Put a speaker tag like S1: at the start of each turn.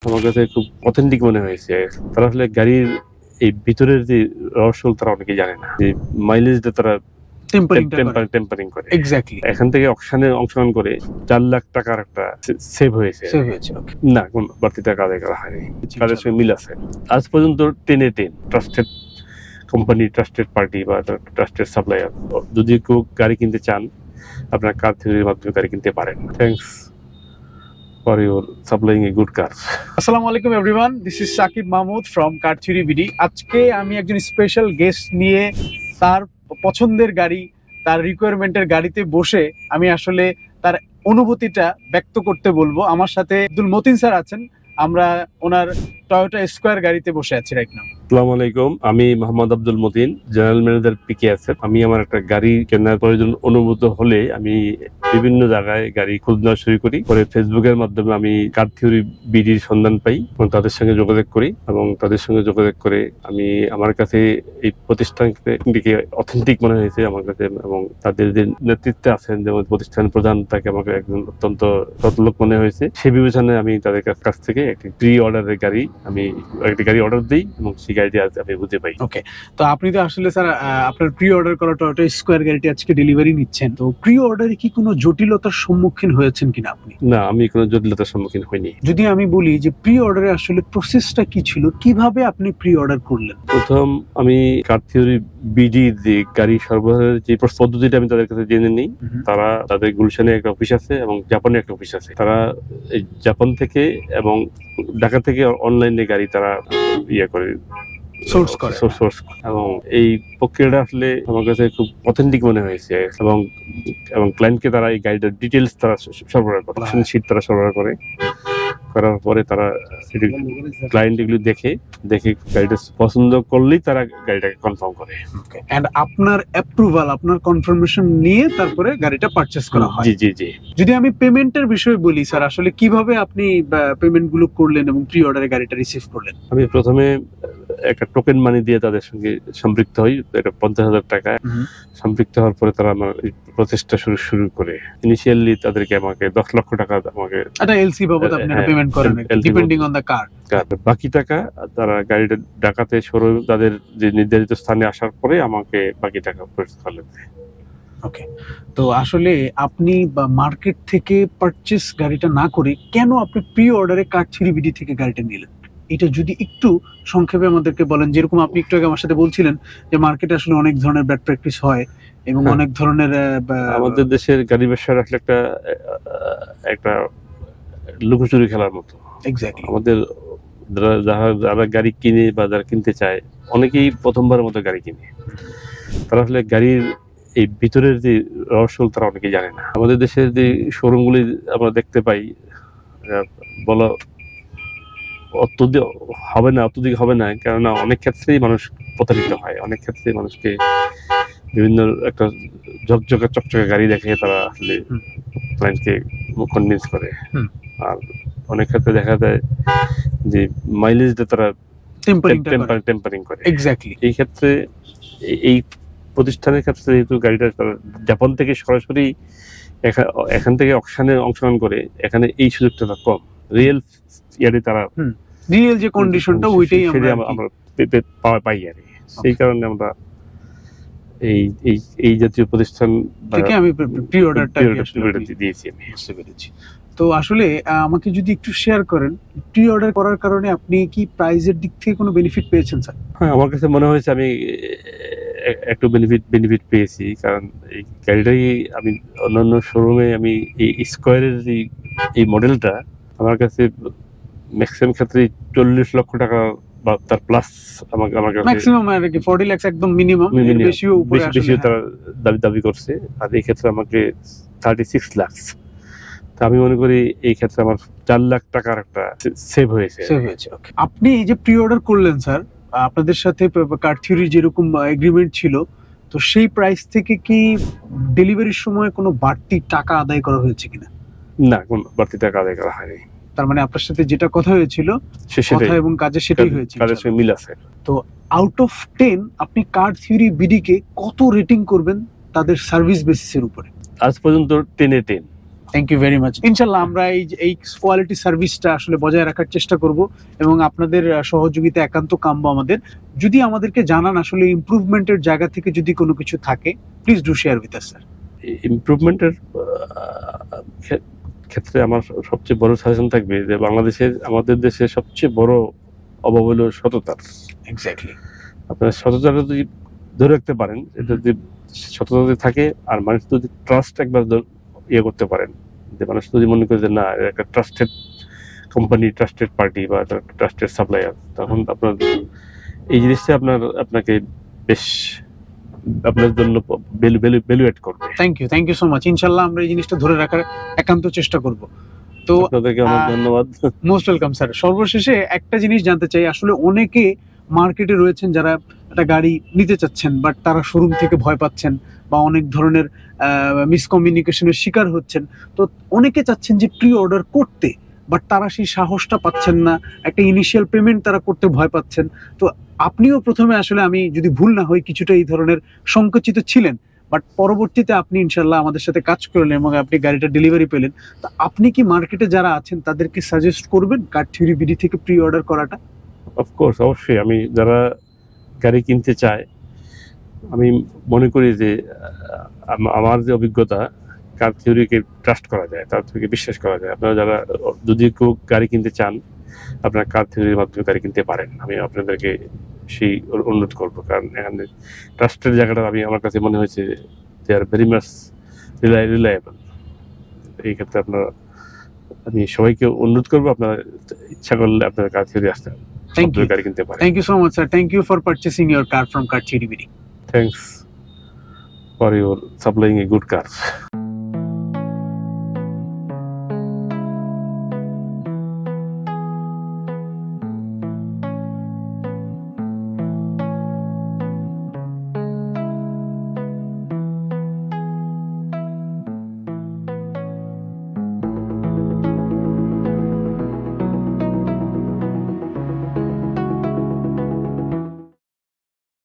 S1: আমার কাছে খুব অথেন্টিক মনে হয়েছে। তারা আসলে গাড়ির এই ভিতরের যে রহস্য তারা অনেকে জানে না, যে মাইলেজটা তারা টেম্পারিং করে।
S2: এক্স্যাক্টলি
S1: এখান থেকে অকশনে অংশগ্রহণ করে 4 লাখ টাকার একটা সেভ হয়েছে। না কোন বাড়তি টাকা আদায় করা হয়নি, কাজের সঙ্গে মিল আছে। আজ পর্যন্ত 10/10 ট্রাস্টেড কোম্পানি, ট্রাস্টেড পার্টি বা ট্রাস্টেড সাপ্লায়ার। যদি কেউ গাড়ি কিনতে চান, আপনার কার থিওরির মাধ্যমে গাড়ি কিনতে পারেন। Thanks for your supplying a good car.
S2: আসসালামু আলাইকুম everyone, this is Sakib Mahmud from car theory BD. আজকে আমি একজন স্পেশাল গেস্ট নিয়ে তার পছন্দের গাড়ি, তার রিকোয়ারমেন্টের গাড়িতে বসে আমি আসলে তার অনুভূতিটা ব্যক্ত করতে বলবো। আমার সাথে আব্দুল মতিন স্যার আছেন, আমরা ওনার টয়োটা স্কয়ার গাড়িতে বসে আছি রাইট নাও।
S1: আসসালামু আলাইকুম, আমি Mohammad Abdul Matin, general manager PKSF. আমি আমার একটা গাড়ি কেনার প্রয়োজন অনুভূত হলে আমি বিভিন্ন জায়গায় গাড়ি খোঁজ নেওয়া শুরু করি। পরে ফেসবুকের মাধ্যমে আমি কার থিওরি বিডির সন্ধান পাই এবং তাদের সঙ্গে যোগাযোগ করি, এবং তাদের সঙ্গে যোগাযোগ করে আমি আমার কাছে এই প্রতিষ্ঠানটিকে অথেন্টিক মনে হয়েছে আমার কাছে, এবং তাদের যে নেতৃত্বে আছেন, যেমন প্রতিষ্ঠান প্রধান, তাকে আমাকে একজন অত্যন্ত সৎলোক মনে হয়েছে। সেই বিবেচনায় আমি তাদের কাছ থেকে একটি প্রি অর্ডারের গাড়ি, আমি একটি গাড়ি অর্ডার দিই এবং সেই গাড়িটি আজ আমি বুঝে পাই।
S2: ওকে, তো আপনি তো আসলে স্যার আপনার প্রি অর্ডার করা টয়োটা স্কয়ার গাড়িটি আজকে ডেলিভারি নিচ্ছেন, তো প্রি অর্ডারে কি কোনো জটিলতার সম্মুখীন হয়েছেন কিনা আপনি?
S1: না, আমি কোনো জটিলতার সম্মুখীন হইনি।
S2: যদি আমি বলি যে প্রি অর্ডারে আসলে প্রসেসটা কি ছিল, কিভাবে আপনি প্রি অর্ডার করলেন?
S1: প্রথম আমি কার থিওরি বিডির যে গাড়ি সরবরাহের যে পদ্ধতিটা আমি তাদের কাছে জেনে নিই। তারা, তাদের গুলশানে একটা অফিস আছে এবং জাপানে একটা অফিস আছে। তারা এই জাপান থেকে এবং ঢাকা থেকে অনলাইনে গাড়ি তারা করে সোর্স এবং এই প্রক্রিয়াটা আসলে আমার কাছে খুব অথেন্টিক মনে হয়েছে। এবং ক্লায়েন্টকে তারা এই গাড়িটার ডিটেলস তারা সরবরাহ করে, শীট তারা সরবরাহ করার পরে তারা ক্লায়েন্ট এগুলো দেখে গাড়িটা পছন্দ করলেই তারা গাড়িটাকে কনফার্ম করে।
S2: এন্ড আপনার অ্যাপ্রুভাল, আপনার কনফার্মেশন নিয়ে তারপরে গাড়িটা পারচেজ করা হয়।
S1: জি।
S2: যদি আমি পেমেন্টের বিষয়ে বলি স্যার, আসলে কিভাবে আপনি পেমেন্ট গুলো করলেন এবং প্রি অর্ডারে গাড়িটা রিসিভ করলেন?
S1: আমি প্রথমে একটা টোকেন মানি দিয়ে তাদের সঙ্গে সম্পৃক্ত হই, এটা 50,000 টাকা। সম্পৃক্ত হওয়ার পরে তারা আমার প্রচেষ্টা শুরু করে। ইনিশিয়ালি তাদেরকে আমাকে 10 লক্ষ টাকা আমাকে
S2: এটা এলসি বাবদ আপনি পেমেন্ট করেন, ডিপেন্ডিং অন দা কার।
S1: বাকি টাকা তারা গাড়িটা ঢাকাতে শোরুম তাদের যে নির্ধারিত স্থানে আসার পরে আমাকে বাকি টাকা পরিশোধ করলেন।
S2: ওকে, তো আসলে আপনি মার্কেট থেকে পারচেজ গাড়িটা না করে কেন আপনি প্রি অর্ডারে কার থিওরি বিডি থেকে গাড়িটা নিলেন, এটা যদি একটু সংক্ষেপে আমাদেরকে বলেন। যেরকম আপনি একটু আগে আমার সাথে বলছিলেন যে মার্কেটে আসলে অনেক ধরনের ব্যাড প্র্যাকটিস হয় এবং অনেক ধরনের
S1: আমাদের দেশের গাড়ি ব্যবসার আসলে একটা লুকোচুরি খেলার মতো।
S2: এক্স্যাক্টলি,
S1: আমাদের যারা গাড়ি কিনে বা যারা কিনতে চায়, অনেকেই প্রথমবারের মতো গাড়ি কিনে। তারা আসলে গাড়ির এই ভিতরের যে রহস্য তারা অনেকেই জানে না। আমাদের দেশের যে শোরুমগুলি আমরা দেখতে পাই, বলা অত্যধিক হবে না, কেননা অনেক ক্ষেত্রেই মানুষ প্রতারিত হয়। অনেক ক্ষেত্রে মানুষকে বিভিন্ন একটা চকচকে গাড়ি দেখে তারা আসলে ক্লায়েন্টকে কনভিন্স করে। আর অনেক ক্ষেত্রে দেখা যায় যে মাইলেজটা তারা টেম্পারিং করে।
S2: এক্স্যাক্টলি,
S1: এই ক্ষেত্রে এই প্রতিষ্ঠানের ক্ষেত্রে যেহেতু গাড়িটা জাপান থেকে সরাসরি এখান থেকে অকশনে অংশগ্রহণ করে, এখানে এই সুযোগটা কম। রিয়েল তারা
S2: রিয়েল যে কন্ডিশনটা ওইটাই
S1: আমরা পাই আর সেই কারণে আমরা এই জাতীয় প্রতিষ্ঠান
S2: থেকে আমি প্রি অর্ডারটা
S1: দিয়েছি। আমি
S2: বুঝতে পেরেছি। তো আসলে আমাকে যদি একটু শেয়ার করেন, প্রি অর্ডার করার কারণে আপনি কি প্রাইসের দিক থেকে কোনো বেনিফিট পেয়েছেন স্যার?
S1: হ্যাঁ, আমার কাছে মনে হয়েছে আমি একটু বেনিফিট পেয়েছি, কারণ এই গাড়িটাই আমি অন্যান্য শোরুমে আমি এই স্কয়ারের এই মডেলটা আমার কাছে ম্যাক্সিমাম ক্ষেত্রে 40 লক্ষ টাকা বা তার প্লাস আমার কাছে
S2: ম্যাক্সিমাম আর কি 40 লাখ একদম মিনিমাম, বেশিও উপরে
S1: বেশি তারা দাবি করছে। আর এই ক্ষেত্রে আমাকে 36 লাখ। তা আমি মনে করি এই ক্ষেত্রে আমার 4 লাখ টাকার একটা সেভ হয়েছে।
S2: ওকে, আপনি এই যে প্রি অর্ডার করলেন স্যার, আপনাদের সাথে কার থিওরির যেরকম এগ্রিমেন্ট ছিল, তো সেই প্রাইস থেকে কি ডেলিভারির সময় কোনো বাড়তি টাকা আদায় করা হয়েছে কিনা?
S1: না, কোনো বাড়তি টাকা আদায় করা হয়নি।
S2: তার মানে আপনার সাথে যেটা কথা হয়েছিল, কথা এবং কাজে সেটাই হয়েছে,
S1: কাজের সঙ্গে মিল আছে।
S2: তো আউট অফ 10 আপনি কার থিওরি বিডি কে কত রেটিং করবেন তাদের সার্ভিস বেসিসের উপরে?
S1: আজ পর্যন্ত 10/10
S2: থ্যাংক ইউ ভেরি মাচ। ইনশাল্লাহ আমরা এই কোয়ালিটি সার্ভিসটা আসলে বজায় রাখার চেষ্টা করব এবং আপনাদের সহযোগিতা একান্ত কাম্য আমাদের। যদি আমাদেরকে জানান আসলে ইমপ্রুভমেন্টের জায়গা থেকে যদি কোনো কিছু থাকে, please do share with us sir.
S1: ইমপ্রুভমেন্টের ক্ষেত্রে আমার সবচেয়ে বড় সাজেশন থাকবে যে আমাদের দেশের সবচেয়ে বড় অভাব হলো সততার।
S2: এক্স্যাক্টলি।
S1: আপনার সততাটা যদি ধরে রাখতে পারেন, এটা যদি সততা যদি থাকে আর মানুষ যদি ট্রাস্ট একবার ইয়ে করতে পারেন, যে মানুষ যদি মনে করে যে না একটা ট্রাস্টেড কোম্পানি, ট্রাস্টেড পার্টি বা ট্রাস্টেড সাপ্লায়ার, তখন আপনার এই জিনিসটা আপনাকে বেশ আপনার জন্য ভ্যালু অ্যাড করবে।
S2: Thank you so much. ইনশাল্লাহ আমরা এই জিনিসটা ধরে রাখার একান্ত চেষ্টা করব। তো
S1: আপনাদেরকে অনেক ধন্যবাদ।
S2: Most welcome sir. সর্বশেষে একটা জিনিস জানতে চাই, আসলে অনেকে মার্কেটে রয়েছেন যারা একটা গাড়ি নিতে চাচ্ছেন, বাট তারা শোরুম থেকে ভয় পাচ্ছেন বা অনেক ধরনের মিসকমিউনিকেশনের শিকার হচ্ছেন। তো অনেকে চাচ্ছেন যে প্রি অর্ডার করতে, বাট তারা সেই সাহসটা পাচ্ছেন না, একটা ইনিশিয়াল পেমেন্ট তারা করতে ভয় পাচ্ছেন। তো আপনিও প্রথমে আসলে, আমি যদি ভুল না হই, কিছুটা এই ধরনের সংকুচিত ছিলেন, বাট পরবর্তীতে আপনি ইনশাল্লাহ আমাদের সাথে কাজ করলেন এবং আপনি গাড়িটা ডেলিভারি পেলেন। তো আপনি কি মার্কেটে যারা আছেন তাদেরকে সাজেস্ট করবেন কার থিওরি বিডি থেকে প্রি অর্ডার করাটা?
S1: অফকোর্স, অবশ্যই। আমি যারা গাড়ি কিনতে চায়, আমি মনে করি যে আমার যে অভিজ্ঞতা, কার থিওরিকে ট্রাস্ট করা যায়, তার থেকে বিশ্বাস করা যায়। আপনারা যারা যদি কেউ গাড়ি কিনতে চান, আপনারা কার থিওরির মাধ্যমে গাড়ি কিনতে পারেন। আমি আপনাদেরকে সেই অনুরোধ করবো, কারণ এখানে ট্রাস্টের জায়গাটা আমার কাছে মনে হয়েছে দে আর ভেরি মাচ রিলায়েবল। এই ক্ষেত্রে আমি সবাইকে অনুরোধ করবো, আপনারা ইচ্ছা করলে আপনারা কার থিওরি আসতে গাড়ি কিনতে পারেন।
S2: Thank you so much, sir. Thank you for purchasing your car from Car Theory BD.
S1: Thanks for your supplying a good car.